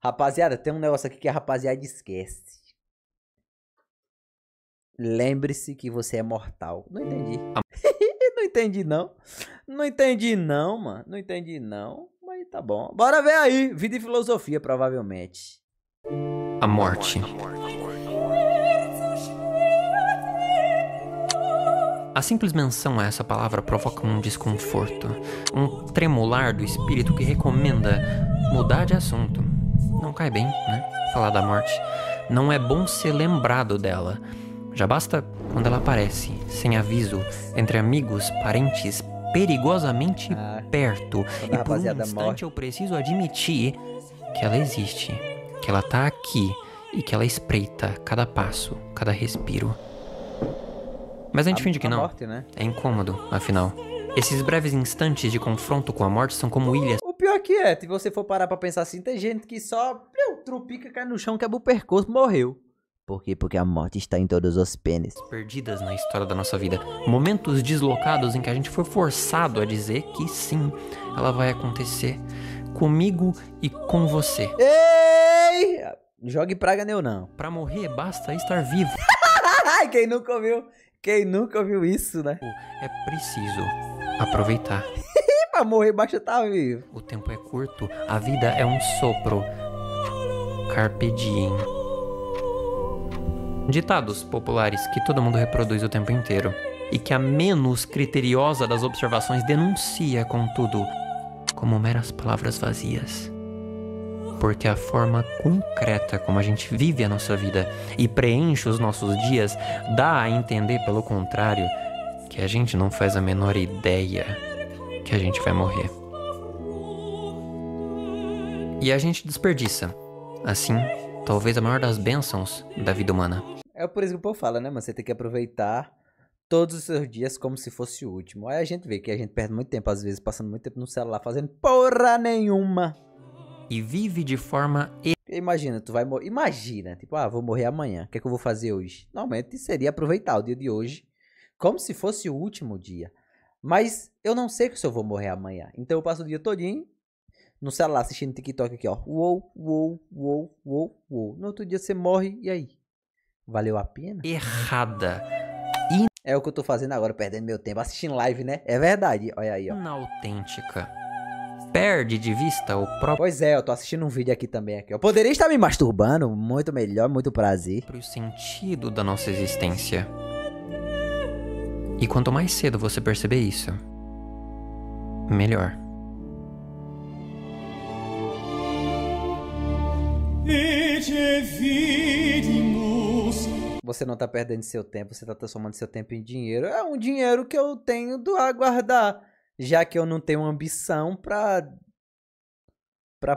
Rapaziada, tem um negócio aqui que a rapaziada esquece. Lembre-se que você é mortal. Não entendi. Não entendi, não. Não entendi, não, mano. Não entendi, não. Mas tá bom. Bora ver aí. Vida e filosofia, provavelmente. A morte. A simples menção a essa palavra provoca um desconforto, um tremular do espírito que recomenda mudar de assunto. Não cai bem, né? Falar da morte. Não é bom ser lembrado dela. Já basta quando ela aparece, sem aviso, entre amigos, parentes, perigosamente perto. E por um instante eu preciso admitir que ela existe, que ela tá aqui e que ela espreita cada passo, cada respiro. Mas a gente finge que não. Morte, né? É incômodo, afinal. Esses breves instantes de confronto com a morte são como ilhas. O pior que é, se você for parar pra pensar assim, tem gente que só trupica, cai no chão, quebra o percurso, morreu. Por quê? Porque a morte está em todos os pênis. Perdidas na história da nossa vida. Momentos deslocados em que a gente foi forçado a dizer que sim, ela vai acontecer. Comigo e com você. Ei! Jogue praga neu não. Pra morrer, basta estar vivo. Quem nunca ouviu? Quem nunca ouviu isso, né? É preciso aproveitar. Pra morrer, basta estar vivo. O tempo é curto, a vida é um sopro. Carpe diem. Ditados populares que todo mundo reproduz o tempo inteiro e que a menos criteriosa das observações denuncia, contudo, como meras palavras vazias. Porque a forma concreta como a gente vive a nossa vida e preenche os nossos dias dá a entender, pelo contrário, que a gente não faz a menor ideia que a gente vai morrer. E a gente desperdiça, assim, talvez a maior das bênçãos da vida humana. É por isso que o povo fala, né, mano? Você tem que aproveitar todos os seus dias como se fosse o último. Aí a gente vê que a gente perde muito tempo, às vezes, passando muito tempo no celular, fazendo porra nenhuma. E vive de forma... Imagina, tu vai morrer. Imagina, tipo, vou morrer amanhã. O que é que eu vou fazer hoje? Normalmente seria aproveitar o dia de hoje como se fosse o último dia. Mas eu não sei se eu vou morrer amanhã. Então eu passo o dia todinho no celular assistindo TikTok aqui, ó. Uou, uou, uou, uou, uou. No outro dia você morre, e aí? Valeu a pena? Errada. É o que eu tô fazendo agora, perdendo meu tempo, assistindo live, né? É verdade, olha aí, ó. Inautêntica. Perde de vista o próprio... Pois é, eu tô assistindo um vídeo aqui também. Aqui. Eu poderia estar me masturbando, muito melhor, muito prazer. O sentido da nossa existência. E quanto mais cedo você perceber isso, melhor. Você não tá perdendo seu tempo, você tá transformando seu tempo em dinheiro. É um dinheiro que eu tenho a guardar, já que eu não tenho ambição pra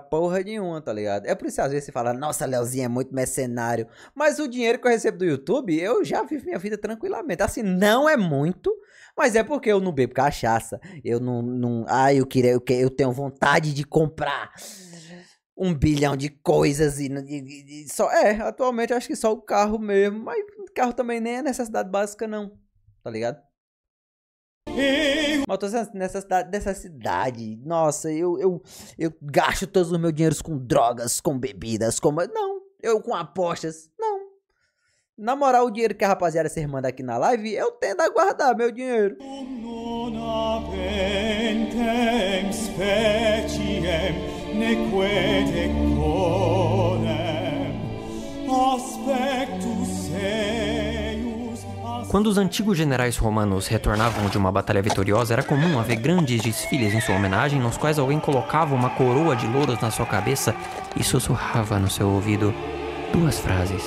porra nenhuma, tá ligado? É por isso que às vezes você fala, nossa, Leozinho é muito mercenário. Mas o dinheiro que eu recebo do YouTube, eu já vivo minha vida tranquilamente. Assim, não é muito, mas é porque eu não bebo cachaça. Eu não eu tenho vontade de comprar 1 bilhão de coisas e só atualmente eu acho que só o carro mesmo, mas o carro também nem é necessidade básica não, tá ligado? Mas eu tô nessa cidade, nossa, eu gasto todos os meus dinheiros com drogas, com bebidas, com apostas, não. Na moral, o dinheiro que a rapaziada se manda aqui na live, eu tendo a guardar meu dinheiro. Quando os antigos generais romanos retornavam de uma batalha vitoriosa, era comum haver grandes desfiles em sua homenagem, nos quais alguém colocava uma coroa de louros na sua cabeça e sussurrava no seu ouvido 2 frases.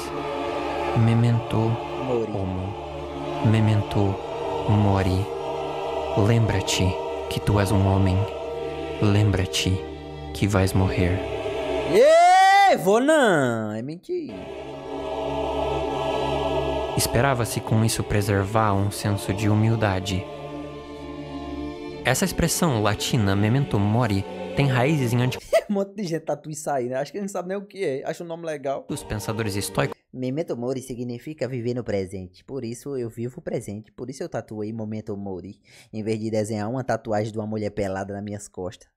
Memento homo. Memento mori. Lembra-te que tu és um homem. Lembra-te que vais morrer. Vou não, é mentira. Esperava-se com isso preservar um senso de humildade. Essa expressão latina, memento mori, tem raízes em antigos Um monte de gente tatua isso aí, né? Acho que a gente não sabe nem o que é. Acho o nome legal. os pensadores estoicos. Memento mori significa viver no presente. Por isso eu vivo o presente. Por isso eu tatuei Memento mori, em vez de desenhar uma tatuagem de uma mulher pelada nas minhas costas.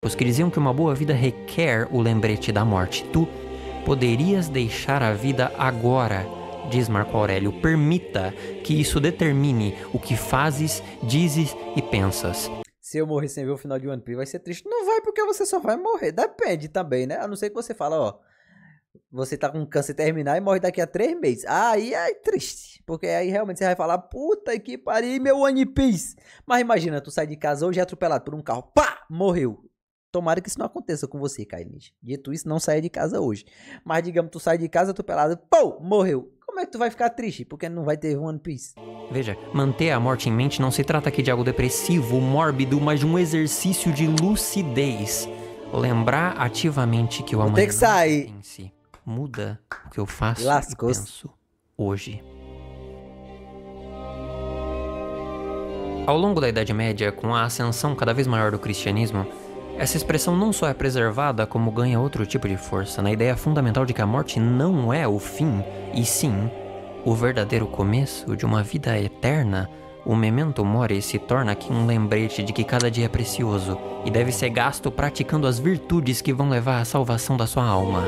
Os que diziam que uma boa vida requer o lembrete da morte. Tu poderias deixar a vida agora, diz Marco Aurélio. Permita que isso determine o que fazes, dizes e pensas. Se eu morrer sem ver o final de One Piece, vai ser triste. Não vai, porque você só vai morrer. Depende também, né? A não ser que você fala, ó, você tá com câncer terminal e morre daqui a 3 meses. Aí é triste. Porque aí realmente você vai falar, puta que pariu, meu One Piece. Mas imagina, tu sai de casa hoje atropelado por um carro. Pá! Morreu. Tomara que isso não aconteça com você, Kainis. Dito isso, não saia de casa hoje. Mas digamos, tu sai de casa atropelado, pô, morreu. Como é que tu vai ficar triste? Porque não vai ter One Piece. Veja, manter a morte em mente não se trata aqui de algo depressivo, mórbido, mas de um exercício de lucidez. Lembrar ativamente que o amanhã tem que sair. Em si muda o que eu faço e penso hoje. Ao longo da Idade Média, com a ascensão cada vez maior do cristianismo, essa expressão não só é preservada, como ganha outro tipo de força, na ideia fundamental de que a morte não é o fim, e sim o verdadeiro começo de uma vida eterna. O memento mori se torna aqui um lembrete de que cada dia é precioso e deve ser gasto praticando as virtudes que vão levar à salvação da sua alma.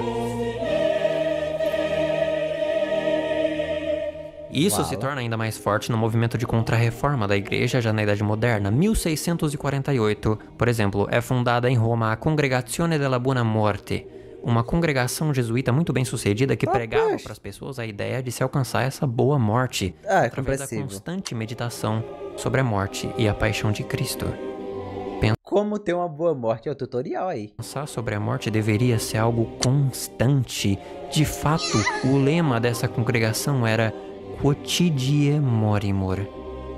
Isso se torna ainda mais forte no movimento de contra-reforma da Igreja já na Idade Moderna. 1648, por exemplo, é fundada em Roma a Congregazione della Buona Morte, uma congregação jesuíta muito bem sucedida que pregava para as pessoas a ideia de se alcançar essa boa morte através da constante meditação sobre a morte e a paixão de Cristo. Como ter uma boa morte é o tutorial aí. Pensar sobre a morte deveria ser algo constante. De fato, o lema dessa congregação era Quotidie morimur.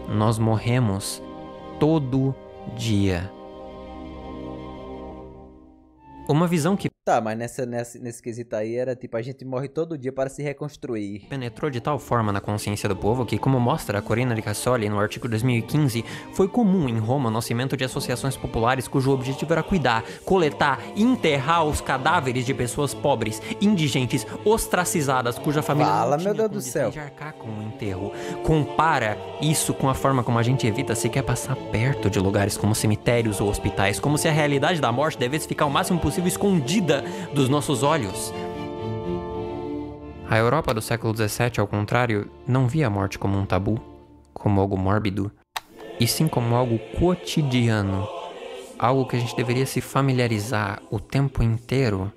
Nós morremos todo dia. Uma visão que Tá, mas nesse quesito aí era tipo, a gente morre todo dia para se reconstruir. Penetrou de tal forma na consciência do povo que, como mostra a Corina de Cassoli no artigo 2015, foi comum em Roma o nascimento de associações populares cujo objetivo era cuidar, coletar e enterrar os cadáveres de pessoas pobres, indigentes, ostracizadas, cuja família não tinha condições de arcar com o enterro. Compara isso com a forma como a gente evita sequer passar perto de lugares como cemitérios ou hospitais, como se a realidade da morte devesse ficar o máximo possível escondida dos nossos olhos. A Europa do século XVII, ao contrário, não via a morte como um tabu, como algo mórbido, e sim como algo cotidiano, algo que a gente deveria se familiarizar o tempo inteiro.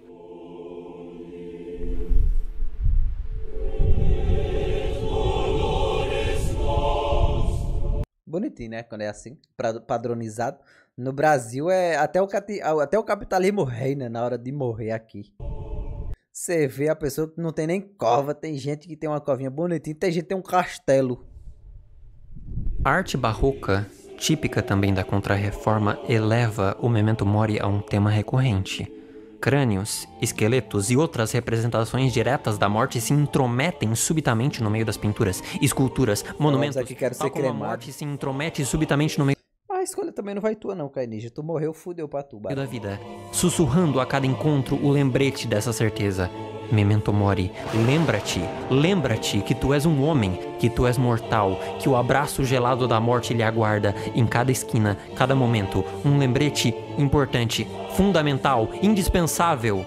Bonitinho, né? Quando é assim, padronizado. No Brasil, até o capitalismo reina na hora de morrer aqui. Você vê a pessoa que não tem nem cova, tem gente que tem uma covinha bonitinha, tem gente que tem um castelo. A arte barroca, típica também da Contra-Reforma, eleva o memento mori a um tema recorrente. Crânios, esqueletos e outras representações diretas da morte se intrometem subitamente no meio das pinturas, esculturas, monumentos, tal como a morte se intromete subitamente no meio a escolha também não vai tua não, Kainija. Tu morreu, fudeu pra tu, da vida, sussurrando a cada encontro o lembrete dessa certeza. Memento mori, lembra-te que tu és um homem, que tu és mortal, que o abraço gelado da morte lhe aguarda em cada esquina, cada momento, um lembrete importante, fundamental, indispensável,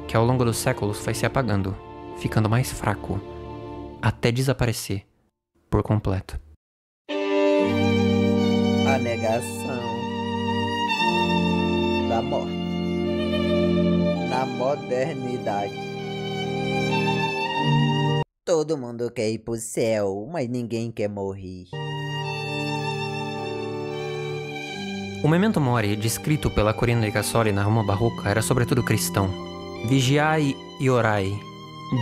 que ao longo dos séculos foi se apagando, ficando mais fraco, até desaparecer por completo. A negação da morte na modernidade. Todo mundo quer ir pro céu, mas ninguém quer morrer. O memento mori, descrito pela Corina de Cassoli na Roma barroca, era sobretudo cristão. Vigiai e orai,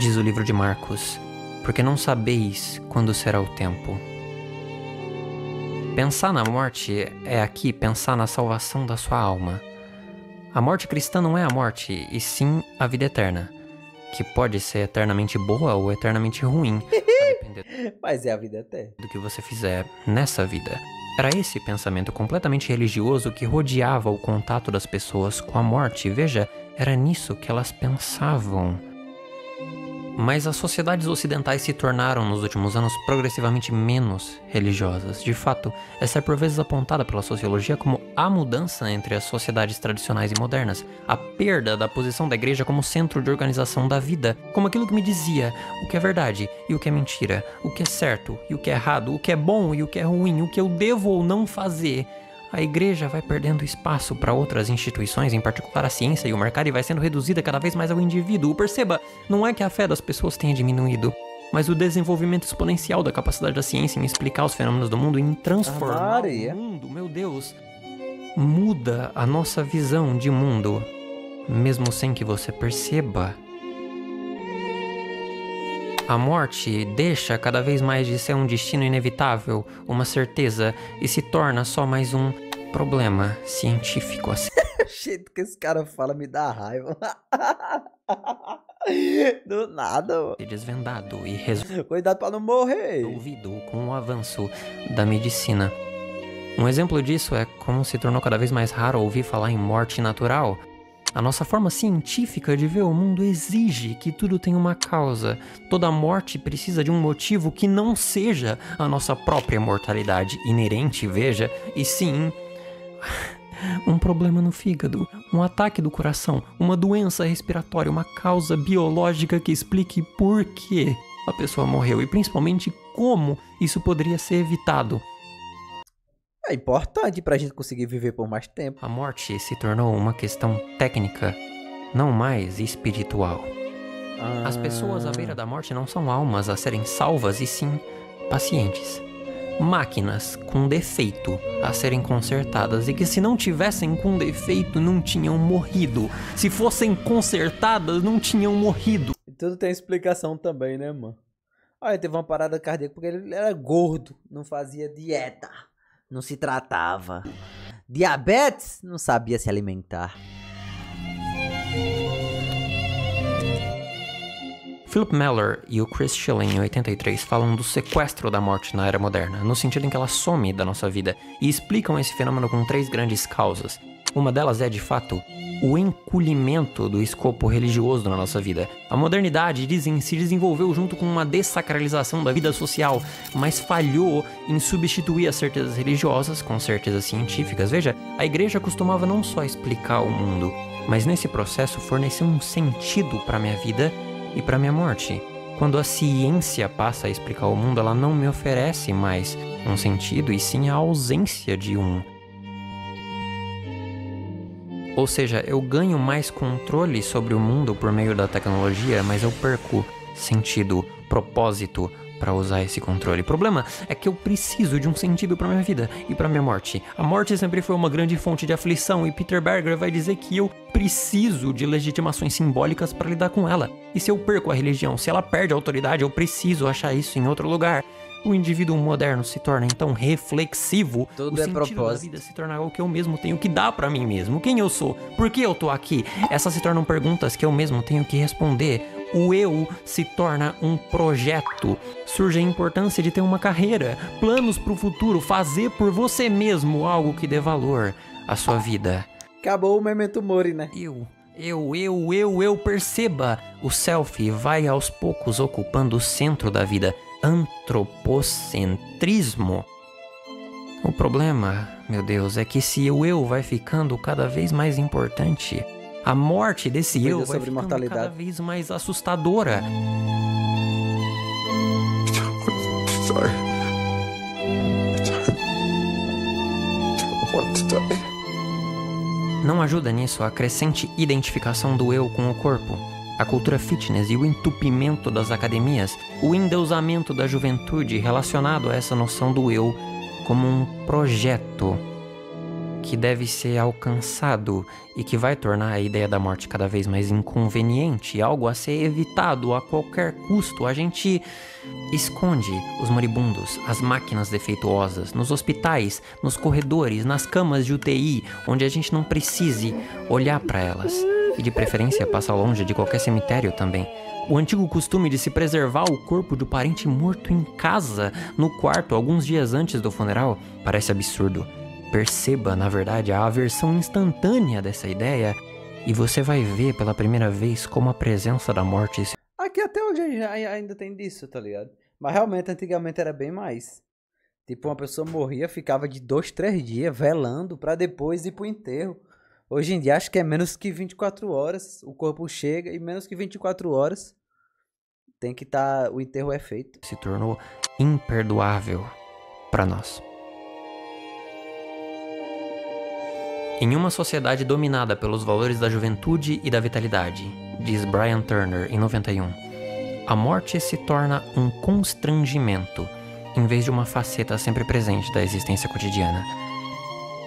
diz o livro de Marcos, porque não sabeis quando será o tempo. Pensar na morte é aqui pensar na salvação da sua alma. A morte cristã não é a morte, e sim a vida eterna, que pode ser eternamente boa ou eternamente ruim, a depender mas é a vida eterna do que você fizer nessa vida. Era esse pensamento completamente religioso que rodeava o contato das pessoas com a morte. Veja, era nisso que elas pensavam. Mas as sociedades ocidentais se tornaram, nos últimos anos, progressivamente menos religiosas. De fato, essa é por vezes apontada pela sociologia como a mudança entre as sociedades tradicionais e modernas, a perda da posição da igreja como centro de organização da vida, como aquilo que me dizia o que é verdade e o que é mentira, o que é certo e o que é errado, o que é bom e o que é ruim, o que eu devo ou não fazer. A igreja vai perdendo espaço para outras instituições, em particular a ciência e o mercado, e vai sendo reduzida cada vez mais ao indivíduo. Perceba, não é que a fé das pessoas tenha diminuído, mas o desenvolvimento exponencial da capacidade da ciência em explicar os fenômenos do mundo, em transformar o mundo, meu Deus, muda a nossa visão de mundo, mesmo sem que você perceba. A morte deixa cada vez mais de ser um destino inevitável, uma certeza, e se torna só mais um problema científico. Assim. O jeito que esse cara fala me dá raiva. Do nada, mano. Desvendado e Cuidado pra não morrer. resolvido com o avanço da medicina. Um exemplo disso é como se tornou cada vez mais raro ouvir falar em morte natural. A nossa forma científica de ver o mundo exige que tudo tenha uma causa. Toda morte precisa de um motivo que não seja a nossa própria mortalidade inerente, veja, e sim um problema no fígado, um ataque do coração, uma doença respiratória, uma causa biológica que explique por que a pessoa morreu e principalmente como isso poderia ser evitado. É importante pra gente conseguir viver por mais tempo. A morte se tornou uma questão técnica, não mais espiritual. As pessoas à beira da morte não são almas a serem salvas, e sim pacientes. Máquinas com defeito a serem consertadas e que, se não tivessem com defeito, não tinham morrido. Se fossem consertadas, não tinham morrido. E tudo tem explicação também, né, mano? Olha, teve uma parada cardíaca porque ele era gordo, não fazia dieta. Não se tratava. Diabetes, não sabia se alimentar. Philip Meller e o Chris Schilling, em 83, falam do sequestro da morte na era moderna, no sentido em que ela some da nossa vida, e explicam esse fenômeno com 3 grandes causas. Uma delas é, de fato, o encolhimento do escopo religioso na nossa vida. A modernidade, dizem, se desenvolveu junto com uma dessacralização da vida social, mas falhou em substituir as certezas religiosas com certezas científicas. Veja, a igreja costumava não só explicar o mundo, mas nesse processo fornecer um sentido para minha vida e para minha morte. Quando a ciência passa a explicar o mundo, ela não me oferece mais um sentido, e sim a ausência de um. Ou seja, eu ganho mais controle sobre o mundo por meio da tecnologia, mas eu perco sentido, propósito para usar esse controle. O problema é que eu preciso de um sentido para minha vida e para minha morte. A morte sempre foi uma grande fonte de aflição, e Peter Berger vai dizer que eu preciso de legitimações simbólicas para lidar com ela. E se eu perco a religião, se ela perde a autoridade, eu preciso achar isso em outro lugar. O indivíduo moderno se torna então reflexivo. Tudo o é sentido propósito. da vida se torna algo que eu mesmo tenho que dar para mim mesmo. Quem eu sou? Por que eu tô aqui? Essas se tornam perguntas que eu mesmo tenho que responder. O eu se torna um projeto. Surge a importância de ter uma carreira, planos para o futuro, fazer por você mesmo algo que dê valor à sua vida. Acabou o Memento Mori, né? Eu, perceba. O selfie vai aos poucos ocupando o centro da vida. Antropocentrismo. O problema, meu Deus, é que se o eu vai ficando cada vez mais importante, a morte desse eu vai ficando cada vez mais assustadora. Sorry. I don't want to die. Não ajuda nisso a crescente identificação do eu com o corpo, a cultura fitness e o entupimento das academias, o endeusamento da juventude relacionado a essa noção do eu como um projeto que deve ser alcançado e que vai tornar a ideia da morte cada vez mais inconveniente, algo a ser evitado a qualquer custo. A gente esconde os moribundos, as máquinas defeituosas, nos hospitais, nos corredores, nas camas de UTI, onde a gente não precise olhar para elas. E de preferência passa longe de qualquer cemitério também. O antigo costume de se preservar o corpo do parente morto em casa, no quarto, alguns dias antes do funeral, parece absurdo. Perceba, na verdade, a aversão instantânea dessa ideia, e você vai ver pela primeira vez como a presença da morte... Aqui é até hoje ainda tem disso, tá ligado? Mas realmente, antigamente era bem mais. Tipo, uma pessoa morria, ficava de 2, 3 dias velando pra depois ir pro enterro. Hoje em dia, acho que é menos que 24 horas. O corpo chega e menos que 24 horas tem que estar... o enterro é feito. Se tornou imperdoável para nós. Em uma sociedade dominada pelos valores da juventude e da vitalidade, diz Brian Turner em 91, a morte se torna um constrangimento, em vez de uma faceta sempre presente da existência cotidiana.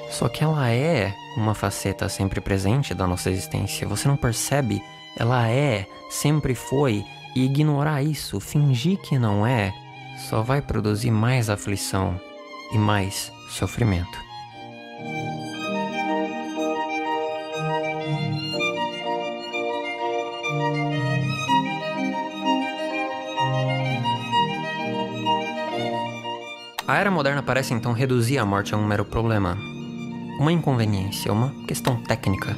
Só que ela é uma faceta sempre presente da nossa existência. Você não percebe? Ela é, sempre foi, e ignorar isso, fingir que não é, só vai produzir mais aflição e mais sofrimento. A era moderna parece então reduzir a morte a um mero problema, uma inconveniência, uma questão técnica,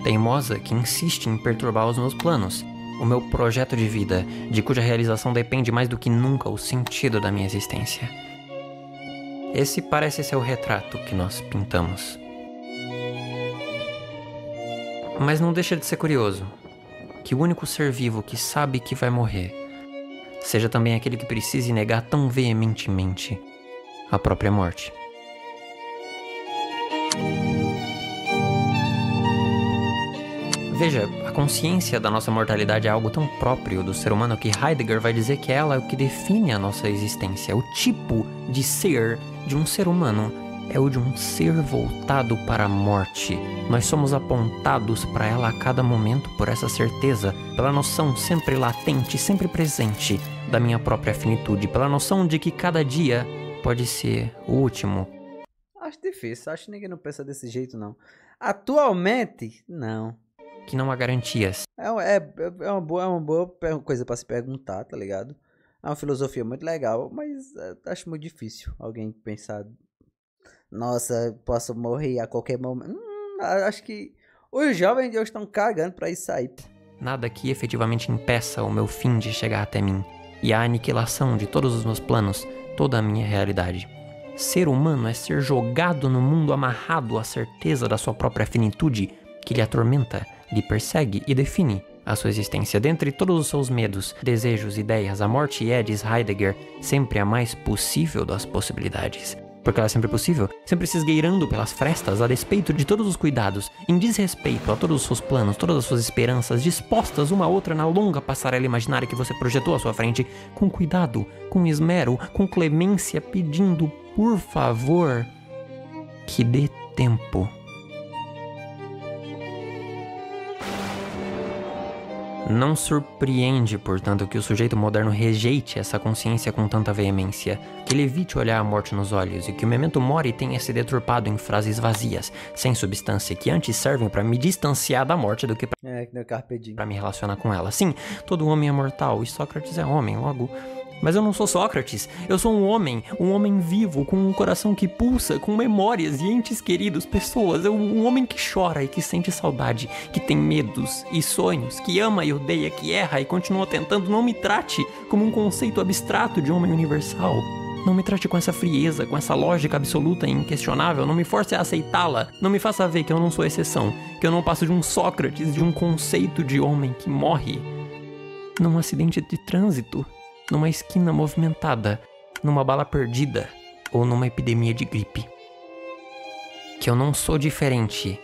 teimosa que insiste em perturbar os meus planos, o meu projeto de vida, de cuja realização depende mais do que nunca o sentido da minha existência. Esse parece ser o retrato que nós pintamos. Mas não deixa de ser curioso que o único ser vivo que sabe que vai morrer seja também aquele que precise negar tão veementemente a própria morte. Veja, a consciência da nossa mortalidade é algo tão próprio do ser humano que Heidegger vai dizer que ela é o que define a nossa existência. O tipo de ser de um ser humano é o de um ser voltado para a morte. Nós somos apontados para ela a cada momento por essa certeza, pela noção sempre latente, sempre presente da minha própria finitude, pela noção de que cada dia pode ser o último. Acho difícil, acho que ninguém não pensa desse jeito, não. Atualmente, não. Que não há garantias. É uma boa coisa pra se perguntar, tá ligado? É uma filosofia muito legal, mas acho muito difícil alguém pensar... Nossa, posso morrer a qualquer momento. Acho que os jovens de hoje estão cagando pra isso aí. Nada que efetivamente impeça o meu fim de chegar até mim e a aniquilação de todos os meus planos, toda a minha realidade. Ser humano é ser jogado no mundo amarrado à certeza da sua própria finitude, que lhe atormenta, lhe persegue e define a sua existência. Dentre todos os seus medos, desejos, ideias, a morte é, diz Heidegger, sempre a mais possível das possibilidades. Porque ela é sempre possível, sempre se esgueirando pelas frestas a despeito de todos os cuidados, em desrespeito a todos os seus planos, todas as suas esperanças, dispostas uma a outra na longa passarela imaginária que você projetou à sua frente, com cuidado, com esmero, com clemência, pedindo, por favor, que dê tempo. Não surpreende, portanto, que o sujeito moderno rejeite essa consciência com tanta veemência, que ele evite olhar a morte nos olhos e que o memento mori tenha se deturpado em frases vazias, sem substância, que antes servem para me distanciar da morte do que para me relacionar com ela. Sim, todo homem é mortal e Sócrates é homem, logo... Mas eu não sou Sócrates, eu sou um homem vivo, com um coração que pulsa, com memórias e entes queridos, pessoas, um homem que chora e que sente saudade, que tem medos e sonhos, que ama e odeia, que erra e continua tentando. Não me trate como um conceito abstrato de homem universal. Não me trate com essa frieza, com essa lógica absoluta e inquestionável, não me force a aceitá-la, não me faça ver que eu não sou exceção, que eu não passo de um Sócrates, de um conceito de homem que morre num acidente de trânsito, numa esquina movimentada, numa bala perdida ou numa epidemia de gripe. Que eu não sou diferente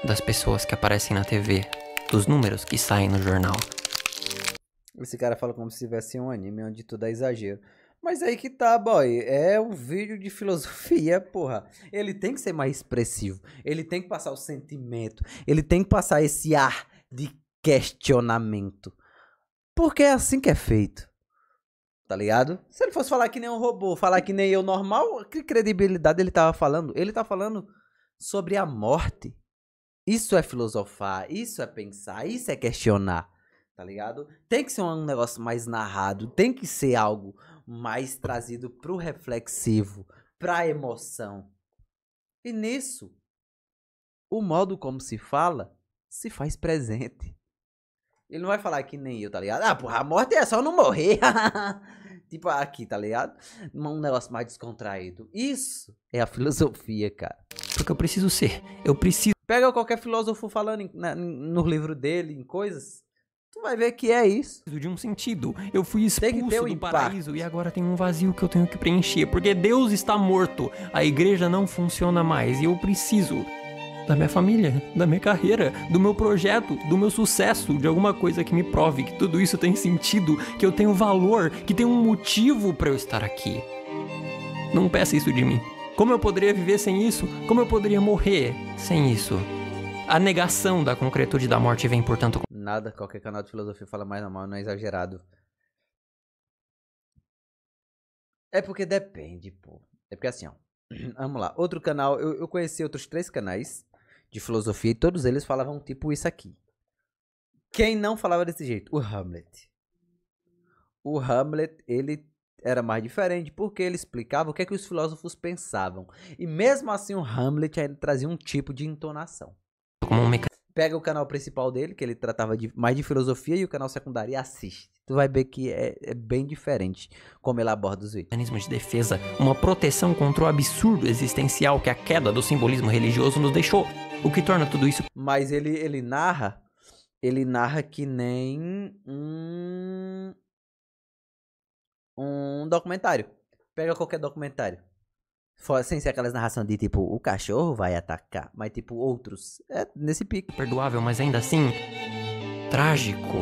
das pessoas que aparecem na TV, dos números que saem no jornal. Esse cara fala como se tivesse um anime onde tudo é exagero. Mas aí que tá, boy. É um vídeo de filosofia, porra. Ele tem que ser mais expressivo. Ele tem que passar o sentimento. Ele tem que passar esse ar de questionamento. Porque é assim que é feito. Tá ligado? Se ele fosse falar que nem um robô, falar que nem eu normal, que credibilidade ele tava falando? Ele tá falando sobre a morte. Isso é filosofar, isso é pensar, isso é questionar, tá ligado? Tem que ser um negócio mais narrado, tem que ser algo mais trazido pro reflexivo, pra emoção. E nisso, o modo como se fala, se faz presente. Ele não vai falar que nem eu, tá ligado? Ah, porra, a morte é só não morrer. Tipo aqui, tá ligado? Um negócio mais descontraído. Isso é a filosofia, cara. Porque eu preciso ser. Eu preciso Pega qualquer filósofo falando no livro dele, em coisas, tu vai ver que é isso. de um sentido. Eu fui Tem que ter expulso um do impacto. paraíso e agora tem um vazio que eu tenho que preencher. Porque Deus está morto. A igreja não funciona mais e eu preciso da minha família, da minha carreira, do meu projeto, do meu sucesso, de alguma coisa que me prove que tudo isso tem sentido, que eu tenho valor, que tem um motivo pra eu estar aqui. Não peça isso de mim. Como eu poderia viver sem isso? Como eu poderia morrer sem isso? A negação da concretude da morte vem, portanto... Nada, qualquer canal de filosofia fala mais normal, não é exagerado. É porque depende, pô. É porque assim, ó. Vamos lá. Outro canal, eu conheci outros 3 canais de filosofia e todos eles falavam tipo isso aqui. Quem não falava desse jeito? O Hamlet. O Hamlet, ele era mais diferente porque ele explicava o que é que os filósofos pensavam. E mesmo assim o Hamlet ainda trazia um tipo de entonação. Como um Pega o canal principal dele, que ele tratava mais de filosofia, e o canal secundário, e assiste. Tu vai ver que é bem diferente como ele aborda os vídeos. mecanismo de defesa, uma proteção contra o absurdo existencial que a queda do simbolismo religioso nos deixou. O que torna tudo isso... Mas ele narra que nem um documentário. Pega qualquer documentário. Sem ser aquelas narrações de tipo, o cachorro vai atacar, mas tipo outros. É nesse pique. perdoável, mas ainda assim trágico.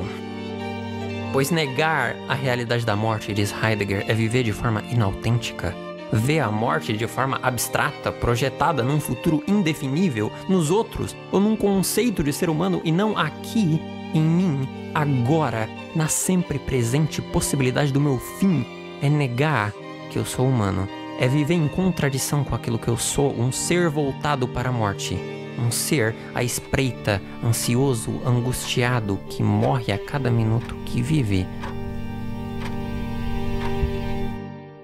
Pois negar a realidade da morte, diz Heidegger, é viver de forma inautêntica. Ver a morte de forma abstrata, projetada num futuro indefinível, nos outros, ou num conceito de ser humano e não aqui, em mim, agora, na sempre presente possibilidade do meu fim, é negar que eu sou humano. É viver em contradição com aquilo que eu sou, um ser voltado para a morte. Um ser à espreita, ansioso, angustiado, que morre a cada minuto que vive.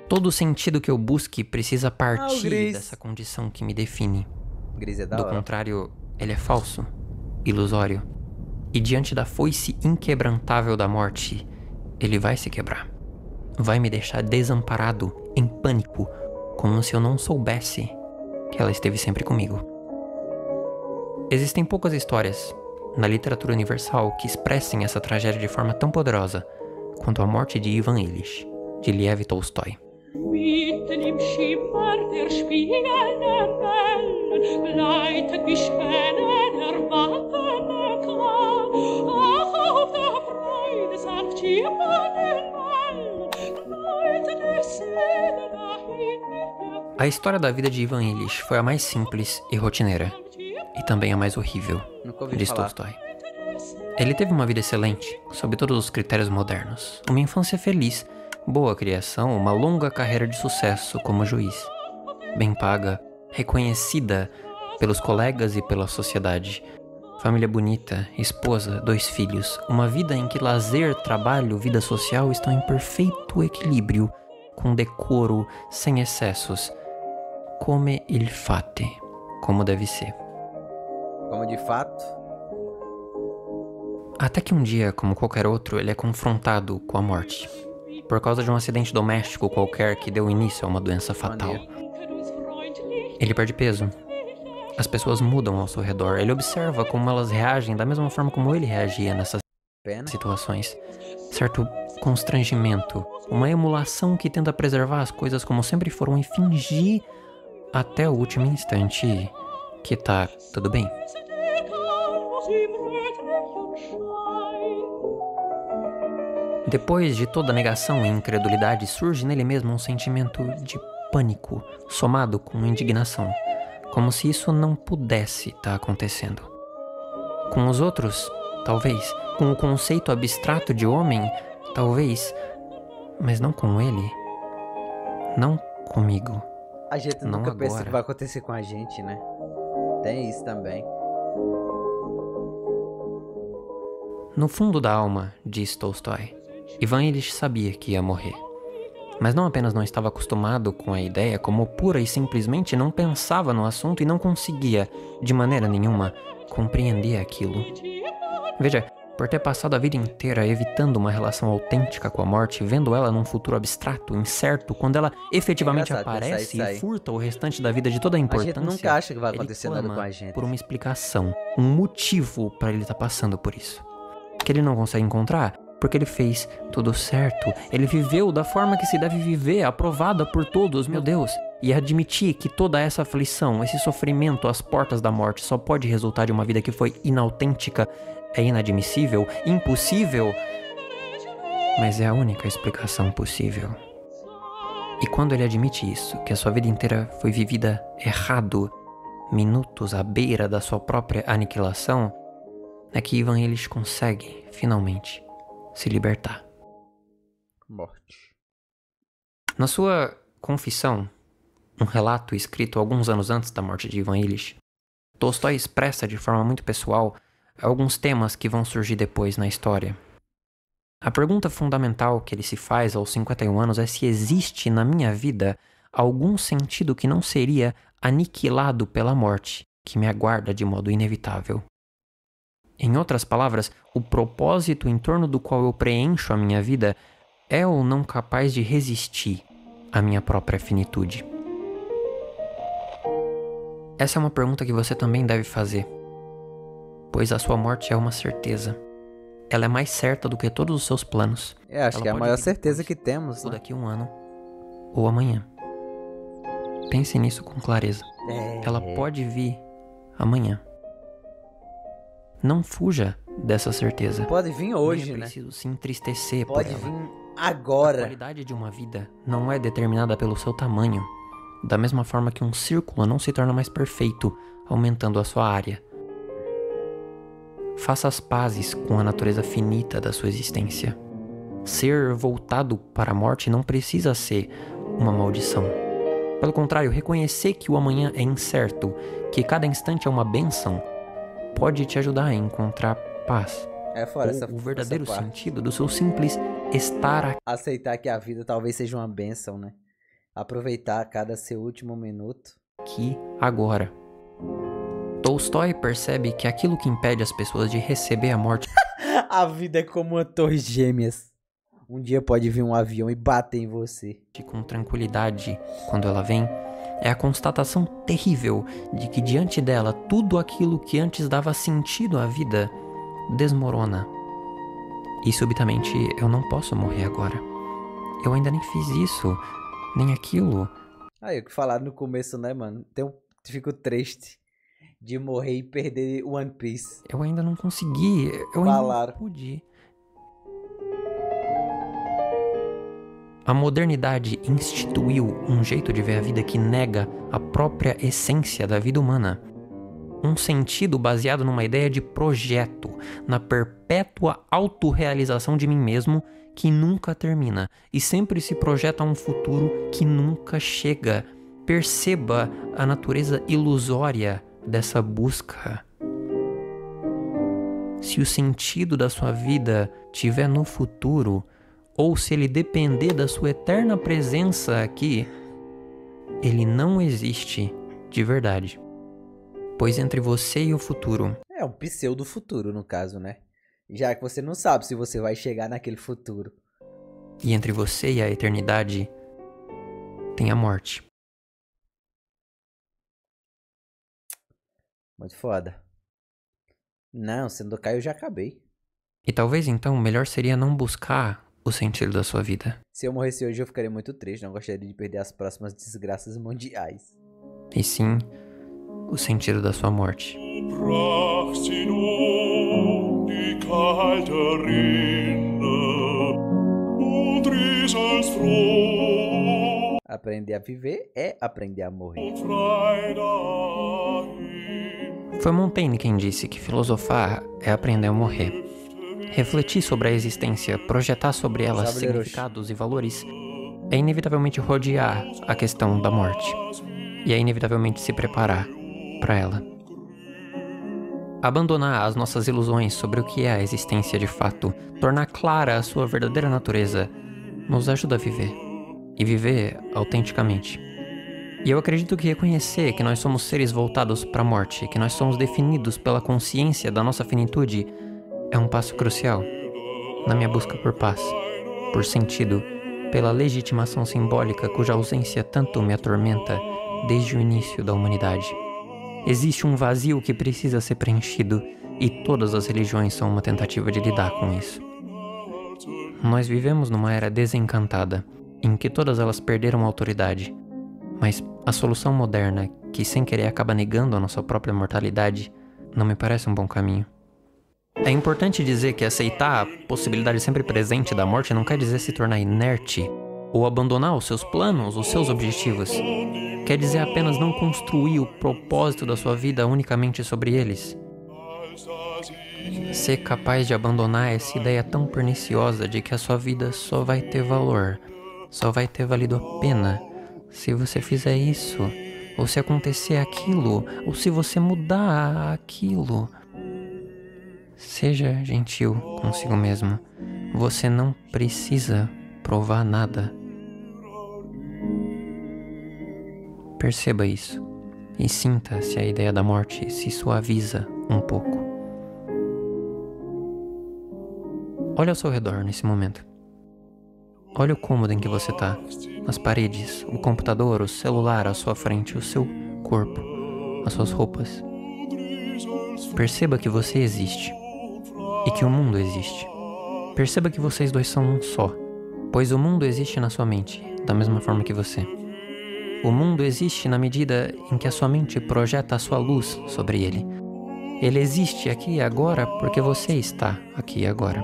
Todo sentido que eu busque precisa partir dessa condição que me define. Gris é da Do hora. contrário, ele é falso, ilusório. E diante da foice inquebrantável da morte, ele vai se quebrar. Vai me deixar desamparado, em pânico, como se eu não soubesse que ela esteve sempre comigo. Existem poucas histórias na literatura universal que expressem essa tragédia de forma tão poderosa quanto a morte de Ivan Illich, de Lev Tolstói. Mitten im Schimmer der spiegelnden Wellen gleitet wie Schwäne der Wappene klar. Ach, auf der Freude sanft schimmernden Wellen gleitet es Seele dahin. A história da vida de Ivan Illich foi a mais simples e rotineira, e também a mais horrível, Nunca ouvi diz falar. Tolstói. Ele teve uma vida excelente, sob todos os critérios modernos. Uma infância feliz, boa criação, uma longa carreira de sucesso como juiz. Bem paga, reconhecida pelos colegas e pela sociedade. Família bonita, esposa, 2 filhos. Uma vida em que lazer, trabalho, vida social estão em perfeito equilíbrio, com decoro, sem excessos. Come il fate, como deve ser. Como de fato. Até que um dia, como qualquer outro, ele é confrontado com a morte. Por causa de um acidente doméstico qualquer que deu início a uma doença fatal. Ele perde peso. As pessoas mudam ao seu redor. Ele observa como elas reagem da mesma forma como ele reagia nessas Pena. situações. Certo constrangimento. Uma emulação que tenta preservar as coisas como sempre foram e fingir até o último instante que tá tudo bem. Depois de toda negação e incredulidade, surge nele mesmo um sentimento de pânico, somado com indignação, como se isso não pudesse estar acontecendo. Com os outros, talvez. Com o conceito abstrato de homem, talvez. Mas não com ele. Não comigo. A gente Não nunca pensa agora. que vai acontecer com a gente, né? Tem isso também. No fundo da alma, diz Tolstói, Ivan Illich sabia que ia morrer. Mas não apenas não estava acostumado com a ideia, como pura e simplesmente não pensava no assunto e não conseguia, de maneira nenhuma, compreender aquilo. Veja, por ter passado a vida inteira evitando uma relação autêntica com a morte, vendo ela num futuro abstrato, incerto, quando ela efetivamente aparece e furta o restante da vida de toda a importância. A gente nunca acha que vai acontecer nada com a gente. Por uma explicação, um motivo para ele estar passando por isso. Que ele não consegue encontrar, porque ele fez tudo certo. Ele viveu da forma que se deve viver, aprovada por todos, meu Deus. E admitir que toda essa aflição, esse sofrimento às portas da morte só pode resultar de uma vida que foi inautêntica, é inadmissível, impossível, mas é a única explicação possível. E quando ele admite isso, que a sua vida inteira foi vivida errado, minutos à beira da sua própria aniquilação, é que Ivan Illich consegue, finalmente, se libertar. Morte. Na sua confissão, um relato escrito alguns anos antes da morte de Ivan Illich, Tolstói expressa de forma muito pessoal alguns temas que vão surgir depois na história. A pergunta fundamental que ele se faz aos 51 anos é se existe na minha vida algum sentido que não seria aniquilado pela morte, que me aguarda de modo inevitável. Em outras palavras, o propósito em torno do qual eu preencho a minha vida é ou não capaz de resistir à minha própria finitude? Essa é uma pergunta que você também deve fazer, pois a sua morte é uma certeza. Ela é mais certa do que todos os seus planos. Acho que é a maior certeza que temos. Ou daqui a um ano, ou amanhã. Pense nisso com clareza. Ela pode vir amanhã. Não fuja dessa certeza. Pode vir hoje, Nem é preciso se entristecer Pode por ela. vir agora. A qualidade de uma vida não é determinada pelo seu tamanho, da mesma forma que um círculo não se torna mais perfeito aumentando a sua área. Faça as pazes com a natureza finita da sua existência. Ser voltado para a morte não precisa ser uma maldição. Pelo contrário, reconhecer que o amanhã é incerto, que cada instante é uma bênção, pode te ajudar a encontrar paz. O verdadeiro sentido do seu simples estar aqui. Aceitar que a vida talvez seja uma bênção, né? Aproveitar cada seu último minuto. Aqui, agora. Tolstói percebe que aquilo que impede as pessoas de receber a morte... A vida é como uma torre gêmeas. Um dia pode vir um avião e bater em você. Com tranquilidade, quando ela vem, é a constatação terrível de que diante dela tudo aquilo que antes dava sentido à vida desmorona. E subitamente eu não posso morrer agora. Eu ainda nem fiz isso, nem aquilo. Aí, o que falaram no começo, né, mano? Fico triste de morrer e perder One Piece. Eu ainda não consegui, eu ainda não pude. A modernidade instituiu um jeito de ver a vida que nega a própria essência da vida humana. Um sentido baseado numa ideia de projeto, na perpétua autorrealização de mim mesmo que nunca termina e sempre se projeta a um futuro que nunca chega. Perceba a natureza ilusória dessa busca. Se o sentido da sua vida estiver no futuro, ou se ele depender da sua eterna presença aqui, ele não existe de verdade. Pois entre você e o futuro... É um pseudo-futuro, no caso, né? Já que você não sabe se você vai chegar naquele futuro. E entre você e a eternidade, tem a morte. Muito foda. Não, Sandokai eu já acabei. E talvez então o melhor seria não buscar o sentido da sua vida. Se eu morresse hoje eu ficaria muito triste, não gostaria de perder as próximas desgraças mundiais. E sim, o sentido da sua morte. Aprender a viver é aprender a morrer. Foi Montaigne quem disse que filosofar é aprender a morrer. Refletir sobre a existência, projetar sobre ela significados e valores, é inevitavelmente rodear a questão da morte. E é inevitavelmente se preparar para ela. Abandonar as nossas ilusões sobre o que é a existência de fato, tornar clara a sua verdadeira natureza, nos ajuda a viver. E viver autenticamente. E eu acredito que reconhecer que nós somos seres voltados para a morte, que nós somos definidos pela consciência da nossa finitude, é um passo crucial na minha busca por paz, por sentido, pela legitimação simbólica cuja ausência tanto me atormenta desde o início da humanidade. Existe um vazio que precisa ser preenchido e todas as religiões são uma tentativa de lidar com isso. Nós vivemos numa era desencantada, em que todas elas perderam autoridade, mas a solução moderna, que sem querer acaba negando a nossa própria mortalidade, não me parece um bom caminho. É importante dizer que aceitar a possibilidade sempre presente da morte não quer dizer se tornar inerte ou abandonar os seus planos, os seus objetivos. Quer dizer apenas não construir o propósito da sua vida unicamente sobre eles. Ser capaz de abandonar essa ideia tão perniciosa de que a sua vida só vai ter valor, só vai ter valido a pena se você fizer isso, ou se acontecer aquilo, ou se você mudar aquilo. Seja gentil consigo mesmo. Você não precisa provar nada. Perceba isso e sinta se a ideia da morte se suaviza um pouco. Olhe ao seu redor nesse momento. Olhe o cômodo em que você está, as paredes, o computador, o celular à sua frente, o seu corpo, as suas roupas. Perceba que você existe e que o mundo existe. Perceba que vocês dois são um só, pois o mundo existe na sua mente, da mesma forma que você. O mundo existe na medida em que a sua mente projeta a sua luz sobre ele. Ele existe aqui e agora porque você está aqui e agora.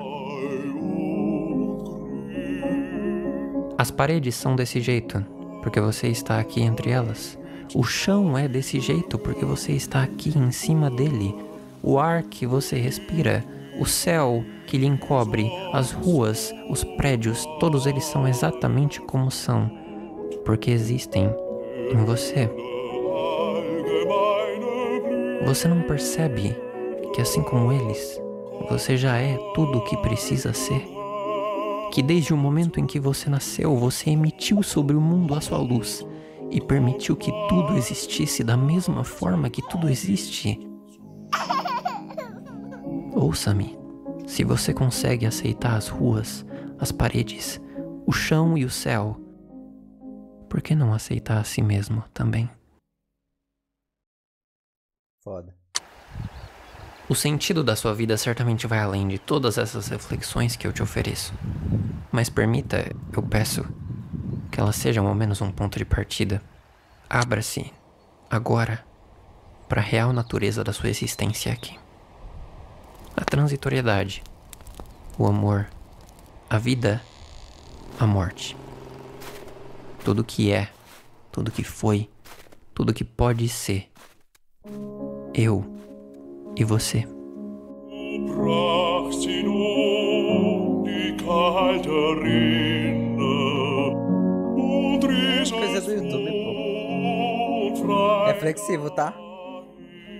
As paredes são desse jeito porque você está aqui entre elas. O chão é desse jeito porque você está aqui em cima dele. O ar que você respira, o céu que lhe encobre, as ruas, os prédios, todos eles são exatamente como são, porque existem em você. Você não percebe que, assim como eles, você já é tudo o que precisa ser? Que desde o momento em que você nasceu, você emitiu sobre o mundo a sua luz e permitiu que tudo existisse da mesma forma que tudo existe? Ouça-me. Se você consegue aceitar as ruas, as paredes, o chão e o céu, por que não aceitar a si mesmo também? Foda. O sentido da sua vida certamente vai além de todas essas reflexões que eu te ofereço. Mas permita, eu peço, que elas sejam ao menos um ponto de partida. Abra-se, agora, para a real natureza da sua existência aqui. A transitoriedade, o amor, a vida, a morte. Tudo que é, tudo que foi, tudo que pode ser. Eu e você. Coisa do YouTube, pô. Reflexivo, tá?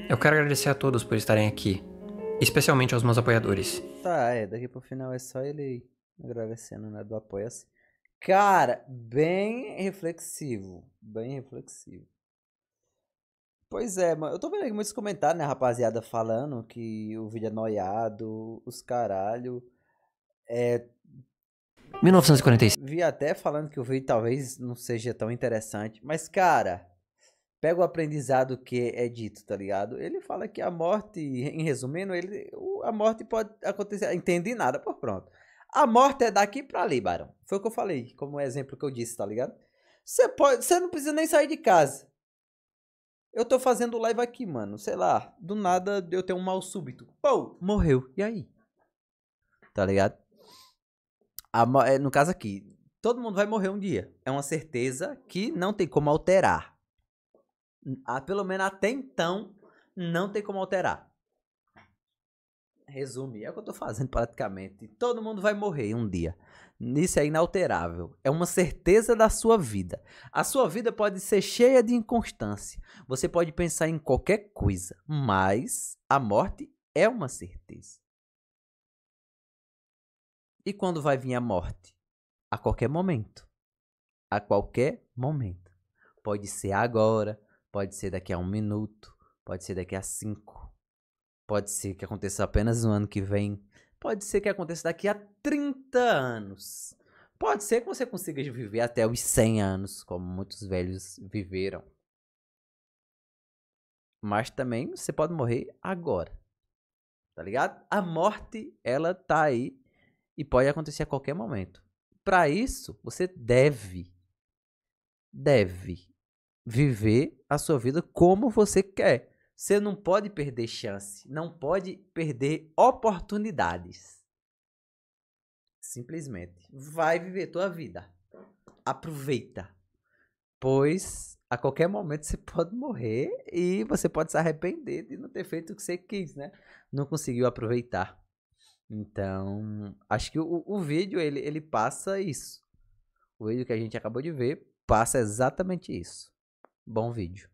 Eu quero agradecer a todos por estarem aqui, especialmente aos meus apoiadores. Tá, daqui pro final é só ele agradecendo, né, do apoio-se. Cara, bem reflexivo, bem reflexivo. Pois é, mano, eu tô vendo aqui muitos comentários, né, rapaziada, falando que o vídeo é noiado, os caralho. 1945. Vi até falando que o vídeo talvez não seja tão interessante, mas, cara, pega o aprendizado que é dito, tá ligado? Ele fala que a morte, em resumindo, a morte pode acontecer, entendi nada, pô, pronto. A morte é daqui pra ali, Barão. Foi o que eu falei, como exemplo que eu disse, tá ligado? Você não precisa nem sair de casa. Eu tô fazendo live aqui, mano, sei lá, do nada eu tenho um mal súbito. Pô, morreu, e aí? Tá ligado? No caso aqui, todo mundo vai morrer um dia. É uma certeza que não tem como alterar. Pelo menos até então, não tem como alterar. Resume, é o que eu tô fazendo praticamente. Todo mundo vai morrer um dia. Isso é inalterável. É uma certeza da sua vida. A sua vida pode ser cheia de inconstância. Você pode pensar em qualquer coisa, mas a morte é uma certeza. E quando vai vir a morte? A qualquer momento. A qualquer momento. Pode ser agora, pode ser daqui a 1 minuto, pode ser daqui a 5. Pode ser que aconteça apenas no ano que vem. pode ser que aconteça daqui a 30 anos. Pode ser que você consiga viver até os 100 anos, como muitos velhos viveram. Mas também você pode morrer agora. Tá ligado? A morte, ela tá aí e pode acontecer a qualquer momento. Para isso, você deve viver a sua vida como você quer. Você não pode perder chance, não pode perder oportunidades. Simplesmente, vai viver tua vida. Aproveita. Pois a qualquer momento você pode morrer e você pode se arrepender de não ter feito o que você quis, né? Não conseguiu aproveitar. Então, acho que o vídeo, ele passa isso. O vídeo que a gente acabou de ver passa exatamente isso. Bom vídeo.